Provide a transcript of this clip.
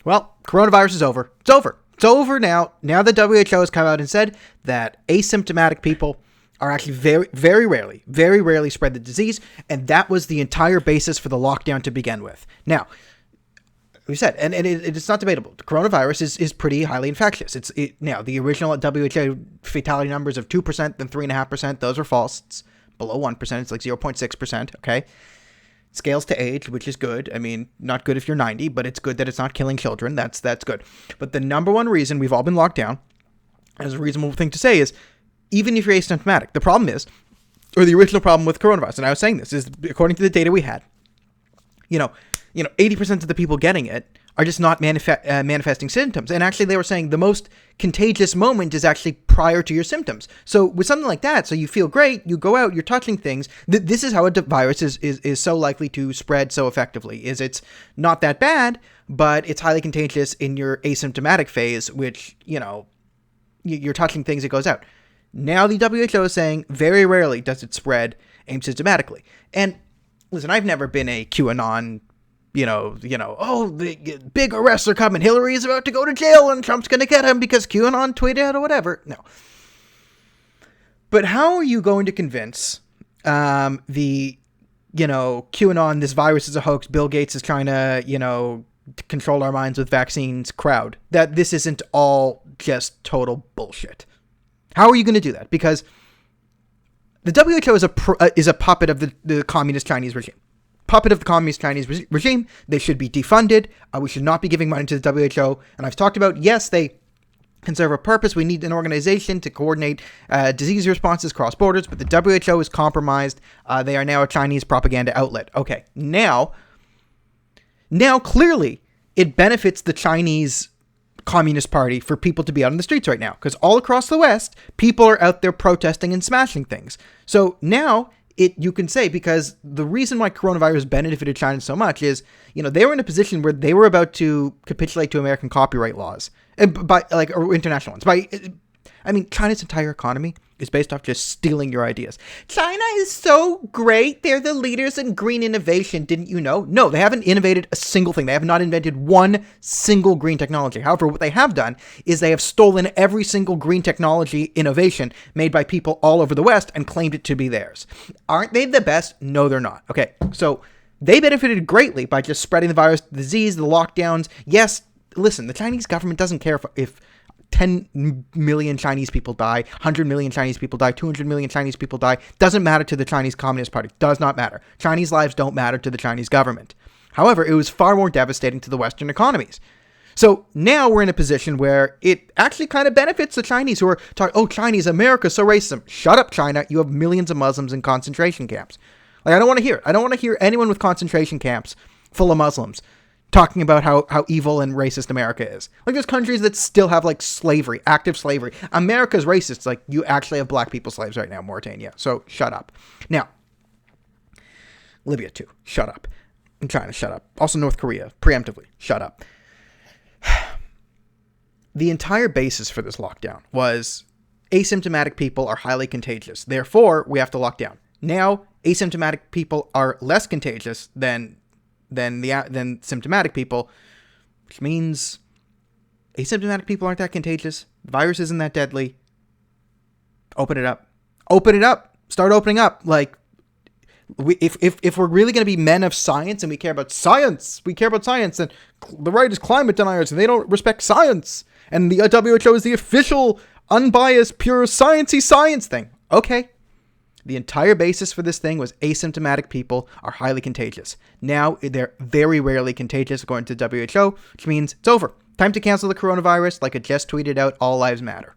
Well, coronavirus is over. It's over. It's over now. Now the WHO has come out and said that asymptomatic people are actually very rarely spread the disease, and that was the entire basis for the lockdown to begin with. Now, we said, and it's not debatable, the coronavirus is pretty highly infectious. Now, the original WHO fatality numbers of 2%, then 3.5%, those are false. It's below 1%. It's like 0.6%, okay? Scales to age, which is good. I mean, not good if you're 90, but it's good that it's not killing children. That's good. But the number one reason we've all been locked down, as a reasonable thing to say, is even if you're asymptomatic, the problem is, or the original problem with coronavirus, and I was saying this, is according to the data we had, 80% of the people getting it are just not manifesting symptoms. And actually, they were saying the most contagious moment is actually prior to your symptoms. So with something like that, so you feel great, you go out, you're touching things. This is how a virus is so likely to spread so effectively. It's not that bad, but it's highly contagious in your asymptomatic phase, which, you're touching things, it goes out. Now the WHO is saying very rarely does it spread asymptomatically. And listen, I've never been a QAnon, the big arrests are coming. Hillary is about to go to jail and Trump's going to get him because QAnon tweeted or whatever. No. But how are you going to convince QAnon, this virus is a hoax, Bill Gates is trying to, control our minds with vaccines crowd, that this isn't all just total bullshit? How are you going to do that? Because the WHO is a puppet of the communist Chinese regime. Puppet of the communist Chinese regime. They should be defunded. We should not be giving money to the WHO. And I've talked about, yes, they can serve a purpose. We need an organization to coordinate disease responses across borders, but the WHO is compromised. They are now a Chinese propaganda outlet. Okay, now clearly it benefits the Chinese Communist Party for people to be out in the streets right now, because all across the West, people are out there protesting and smashing things. So now you can say, because the reason why coronavirus benefited China so much is, they were in a position where they were about to capitulate to American copyright laws, or international ones. China's entire economy is based off just stealing your ideas. China is so great. They're the leaders in green innovation. Didn't you know? No, they haven't innovated a single thing. They have not invented one single green technology. However, what they have done is they have stolen every single green technology innovation made by people all over the West and claimed it to be theirs. Aren't they the best? No, they're not. Okay, so they benefited greatly by just spreading the virus, the disease, the lockdowns. Yes, listen, the Chinese government doesn't care if 10 million Chinese people die, 100 million Chinese people die, 200 million Chinese people die. Doesn't matter to the Chinese Communist Party. Does not matter. Chinese lives don't matter to the Chinese government. However, it was far more devastating to the Western economies. So now we're in a position where it actually kind of benefits the Chinese who are talking, Chinese, America's so racist. Shut up, China. You have millions of Muslims in concentration camps. I don't want to hear it. I don't want to hear anyone with concentration camps full of Muslims talking about how evil and racist America is. There's countries that still have, slavery, active slavery. America's racist. You actually have black people slaves right now, Mauritania. So, shut up. Now, Libya, too. Shut up. And China, shut up. Also, North Korea, preemptively. Shut up. The entire basis for this lockdown was asymptomatic people are highly contagious. Therefore, we have to lock down. Now, asymptomatic people are less contagious than symptomatic people, which means asymptomatic people aren't that contagious. The virus isn't that deadly. Open it up. Open it up. Start opening up. If we're really going to be men of science and we care about science, then the right is climate deniers and they don't respect science. And the WHO is the official, unbiased, pure sciencey science thing. Okay. The entire basis for this thing was asymptomatic people are highly contagious. Now they're very rarely contagious according to the WHO, which means it's over. Time to cancel the coronavirus. Like I just tweeted out, all lives matter.